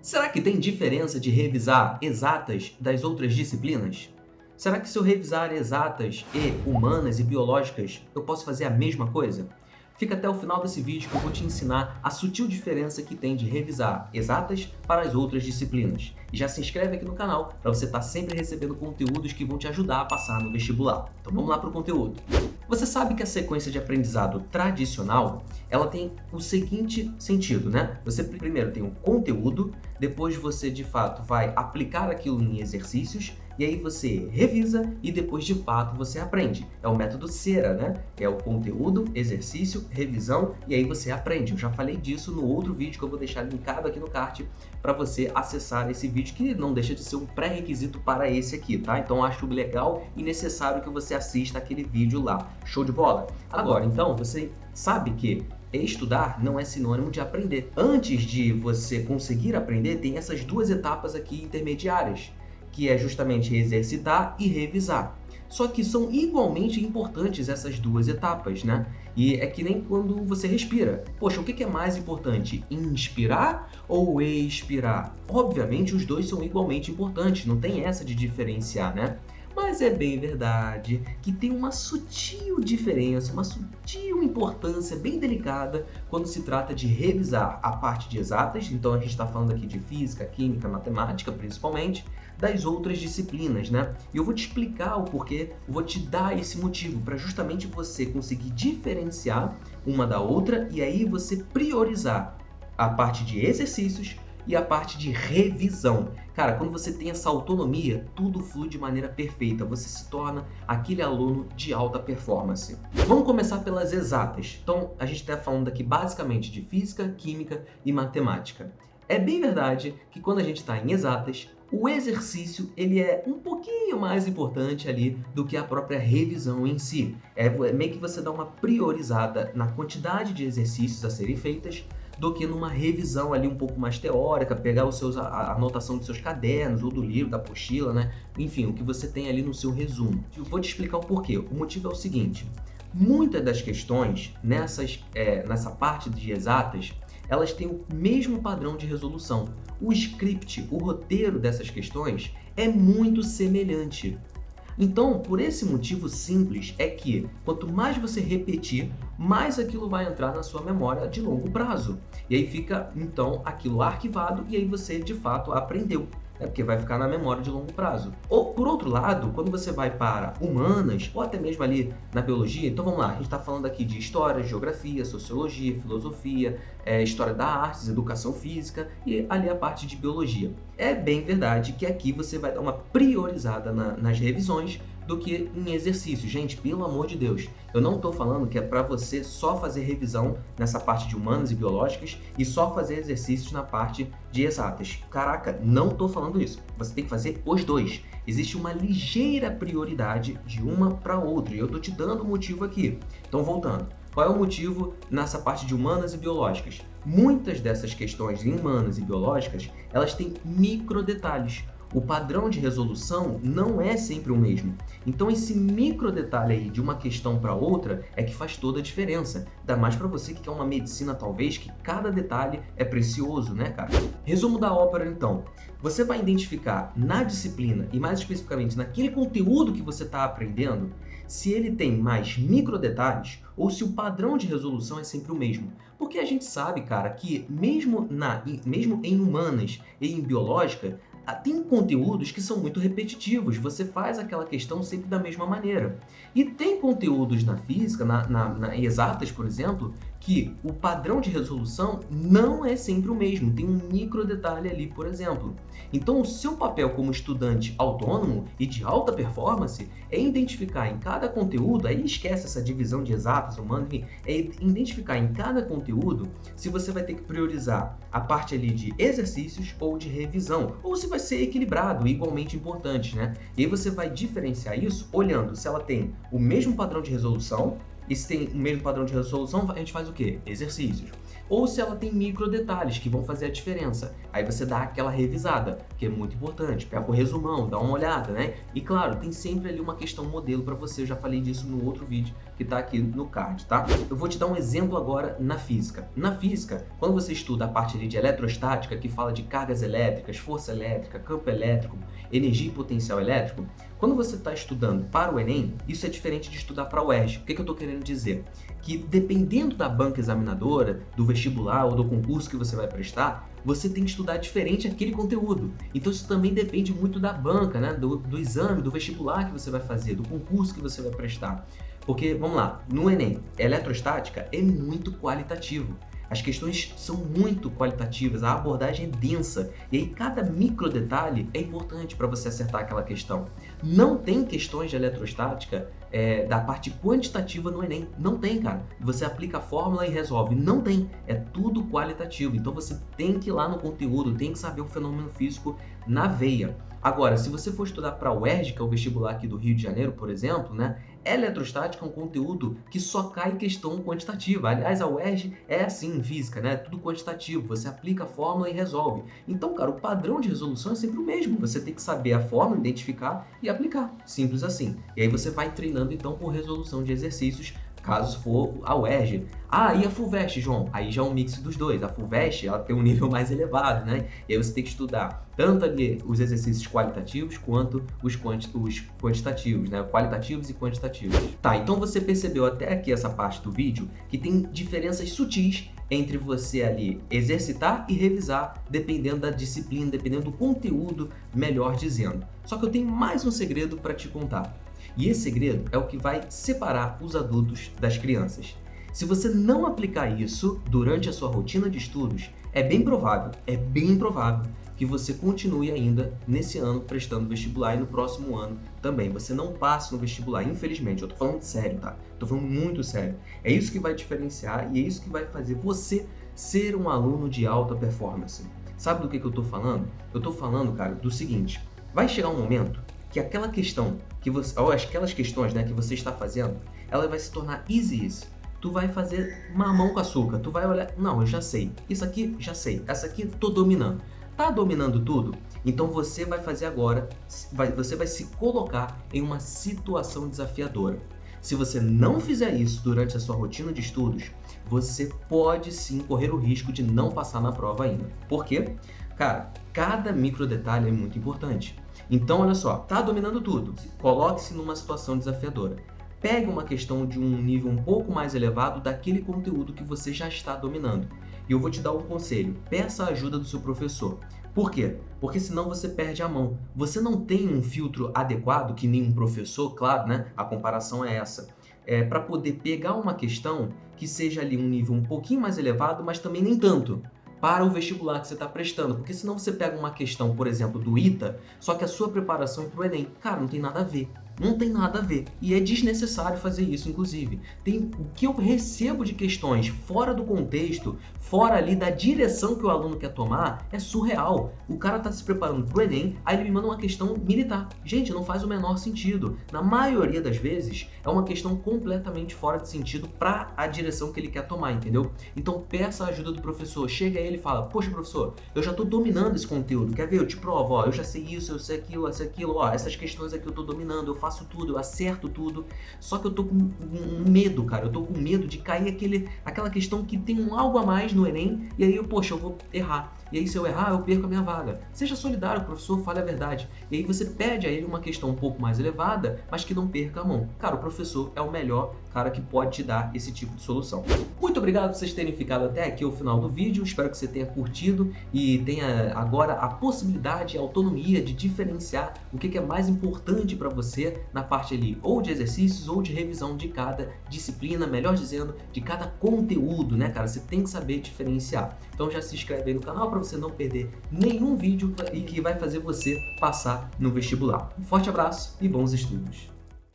Será que tem diferença de revisar exatas das outras disciplinas? Será que se eu revisar exatas e humanas e biológicas, eu posso fazer a mesma coisa? Fica até o final desse vídeo que eu vou te ensinar a sutil diferença que tem de revisar exatas para as outras disciplinas. E já se inscreve aqui no canal para você estar sempre recebendo conteúdos que vão te ajudar a passar no vestibular. Então vamos lá para o conteúdo. Você sabe que a sequência de aprendizado tradicional, ela tem o seguinte sentido, né? Você primeiro tem um conteúdo, depois você de fato vai aplicar aquilo em exercícios, e aí você revisa e depois de fato você aprende. É o método Cera, né? É o conteúdo, exercício, revisão e aí você aprende. Eu já falei disso no outro vídeo que eu vou deixar linkado aqui no card para você acessar esse vídeo, que não deixa de ser um pré-requisito para esse aqui, tá? Então acho legal e necessário que você assista aquele vídeo lá. Show de bola? Agora, então, você sabe que estudar não é sinônimo de aprender. Antes de você conseguir aprender, tem essas duas etapas aqui intermediárias, que é justamente exercitar e revisar. Só que são igualmente importantes essas duas etapas, né? E é que nem quando você respira. Poxa, o que é mais importante? Inspirar ou expirar? Obviamente os dois são igualmente importantes, não tem essa de diferenciar, né? Mas é bem verdade que tem uma sutil diferença, uma sutil importância bem delicada quando se trata de revisar a parte de exatas, então a gente está falando aqui de física, química, matemática principalmente, das outras disciplinas, né? E eu vou te explicar o porquê, vou te dar esse motivo para justamente você conseguir diferenciar uma da outra e aí você priorizar a parte de exercícios e a parte de revisão. Cara, quando você tem essa autonomia, tudo flui de maneira perfeita. Você se torna aquele aluno de alta performance. Vamos começar pelas exatas. Então, a gente está falando aqui basicamente de física, química e matemática. É bem verdade que quando a gente está em exatas, o exercício ele é um pouquinho mais importante ali do que a própria revisão em si. É meio que você dá uma priorizada na quantidade de exercícios a serem feitas do que numa revisão ali um pouco mais teórica, pegar a anotação dos seus cadernos ou do livro, da apostila, né? Enfim, o que você tem ali no seu resumo. Eu vou te explicar o porquê. O motivo é o seguinte: muitas das questões nessa parte de exatas, elas têm o mesmo padrão de resolução. O script, o roteiro dessas questões é muito semelhante. Então, por esse motivo simples é que quanto mais você repetir, mais aquilo vai entrar na sua memória de longo prazo. E aí fica, então, aquilo arquivado e aí você, de fato, aprendeu. Porque vai ficar na memória de longo prazo. Ou, por outro lado, quando você vai para humanas, ou até mesmo ali na biologia, então vamos lá, a gente está falando aqui de história, geografia, sociologia, filosofia, história da artes, educação física e ali a parte de biologia. É bem verdade que aqui você vai dar uma priorizada nas revisões do que em exercício. Gente, pelo amor de Deus, eu não estou falando que é para você só fazer revisão nessa parte de humanas e biológicas e só fazer exercícios na parte de exatas. Caraca, não estou falando isso. Você tem que fazer os dois. Existe uma ligeira prioridade de uma para outra e eu estou te dando o motivo aqui. Então, voltando. Qual é o motivo nessa parte de humanas e biológicas? Muitas dessas questões em humanas e biológicas, elas têm micro detalhes. O padrão de resolução não é sempre o mesmo. Então esse micro detalhe aí de uma questão para outra é que faz toda a diferença. Ainda mais para você que quer uma medicina talvez que cada detalhe é precioso, né, cara? Resumo da ópera então. Você vai identificar na disciplina e mais especificamente naquele conteúdo que você está aprendendo se ele tem mais micro detalhes ou se o padrão de resolução é sempre o mesmo. Porque a gente sabe, cara, que mesmo em humanas e em biológica, tem conteúdos que são muito repetitivos, você faz aquela questão sempre da mesma maneira. E tem conteúdos na física, na exatas, por exemplo, que o padrão de resolução não é sempre o mesmo, tem um micro detalhe ali, por exemplo. Então, o seu papel como estudante autônomo e de alta performance é identificar em cada conteúdo, aí esquece essa divisão de exatas, humanas, enfim, é identificar em cada conteúdo se você vai ter que priorizar a parte ali de exercícios ou de revisão, ou se vai ser equilibrado, igualmente importante, né? E aí você vai diferenciar isso olhando se ela tem o mesmo padrão de resolução. E se tem o mesmo padrão de resolução, a gente faz o quê? Exercícios. Ou se ela tem micro detalhes que vão fazer a diferença. Aí você dá aquela revisada, que é muito importante. Pega o resumão, dá uma olhada, né? E claro, tem sempre ali uma questão modelo para você. Eu já falei disso no outro vídeo que está aqui no card, tá? Eu vou te dar um exemplo agora na física. Na física, quando você estuda a parte ali de eletrostática, que fala de cargas elétricas, força elétrica, campo elétrico, energia e potencial elétrico, quando você está estudando para o Enem, isso é diferente de estudar para o UERJ. O que eu estou querendo dizer? Que dependendo da banca examinadora, do vestibular ou do concurso que você vai prestar, você tem que estudar diferente aquele conteúdo. Então isso também depende muito da banca, né? do exame, do vestibular que você vai fazer, do concurso que você vai prestar. Porque, vamos lá, no Enem, eletrostática é muito qualitativo. As questões são muito qualitativas, a abordagem é densa, e aí cada micro detalhe é importante para você acertar aquela questão. Não tem questões de eletrostática da parte quantitativa no Enem. Não tem, cara. Você aplica a fórmula e resolve. Não tem. É tudo qualitativo. Então você tem que ir lá no conteúdo, tem que saber o fenômeno físico na veia. Agora, se você for estudar para a UERJ, que é o vestibular aqui do Rio de Janeiro, por exemplo, né? Eletrostática é um conteúdo que só cai questão quantitativa. Aliás, a UERJ é assim em física, né? Tudo quantitativo. Você aplica a fórmula e resolve. Então, cara, o padrão de resolução é sempre o mesmo. Você tem que saber a fórmula, identificar e aplicar. Simples assim. E aí você vai treinando, então, por resolução de exercícios, caso for a UERJ. Ah, e a FUVEST, João? Aí já é um mix dos dois. A FUVEST, ela tem um nível mais elevado, né? E aí você tem que estudar tanto ali os exercícios qualitativos quanto os quantitativos, né? Qualitativos e quantitativos. Tá, então você percebeu até aqui essa parte do vídeo que tem diferenças sutis entre você ali exercitar e revisar, dependendo da disciplina, dependendo do conteúdo, melhor dizendo. Só que eu tenho mais um segredo para te contar. E esse segredo é o que vai separar os adultos das crianças. Se você não aplicar isso durante a sua rotina de estudos, é bem provável que você continue ainda nesse ano prestando vestibular e no próximo ano também. Você não passe no vestibular, infelizmente. Eu tô falando sério, tá? Tô falando muito sério. É isso que vai diferenciar e é isso que vai fazer você ser um aluno de alta performance. Sabe do que eu tô falando? Eu tô falando, cara, do seguinte. Vai chegar um momento que aquela questão que você, ou aquelas questões, né, que você está fazendo, ela vai se tornar easy. Tu vai fazer mamão com açúcar. Tu vai olhar, não, eu já sei. Isso aqui já sei. Essa aqui tô dominando. Tá dominando tudo? Então você vai fazer agora, você vai se colocar em uma situação desafiadora. Se você não fizer isso durante a sua rotina de estudos, você pode sim correr o risco de não passar na prova ainda. Por quê? Cara, cada micro detalhe é muito importante. Então, olha só, tá dominando tudo. Coloque-se numa situação desafiadora. Pegue uma questão de um nível um pouco mais elevado daquele conteúdo que você já está dominando. E eu vou te dar um conselho. Peça a ajuda do seu professor. Por quê? Porque senão você perde a mão. Você não tem um filtro adequado, que nem um professor, claro, né? A comparação é essa. Para poder pegar uma questão que seja ali um nível um pouquinho mais elevado, mas também nem tanto, para o vestibular que você está prestando. Porque senão você pega uma questão, por exemplo, do ITA, só que a sua preparação é para o Enem. Cara, não tem nada a ver. Não tem nada a ver. E é desnecessário fazer isso, inclusive. O que eu recebo de questões fora do contexto, fora ali da direção que o aluno quer tomar, é surreal. O cara está se preparando para o Enem, aí ele me manda uma questão militar. Gente, não faz o menor sentido. Na maioria das vezes, é uma questão completamente fora de sentido para a direção que ele quer tomar, entendeu? Então, peça a ajuda do professor. Chega aí ele e fala, poxa, professor, eu já estou dominando esse conteúdo. Quer ver? Eu te provo, ó, eu já sei isso, eu sei aquilo, ó, essas questões aqui eu estou dominando, eu faço tudo, eu acerto tudo, só que eu tô com medo, cara, eu tô com medo de cair aquela questão que tem um algo a mais no Enem, e aí eu vou errar. E aí se eu errar, eu perco a minha vaga. Seja solidário, professor, fale a verdade. E aí você pede a ele uma questão um pouco mais elevada, mas que não perca a mão. Cara, o professor é o melhor cara que pode te dar esse tipo de solução. Muito obrigado por vocês terem ficado até aqui ao final do vídeo. Espero que você tenha curtido e tenha agora a possibilidade e a autonomia de diferenciar o que é mais importante para você na parte ali ou de exercícios ou de revisão de cada disciplina, melhor dizendo, de cada conteúdo, né, cara? Você tem que saber diferenciar. Então já se inscreve aí no canal para você não perder nenhum vídeo e que vai fazer você passar no vestibular. Um forte abraço e bons estudos!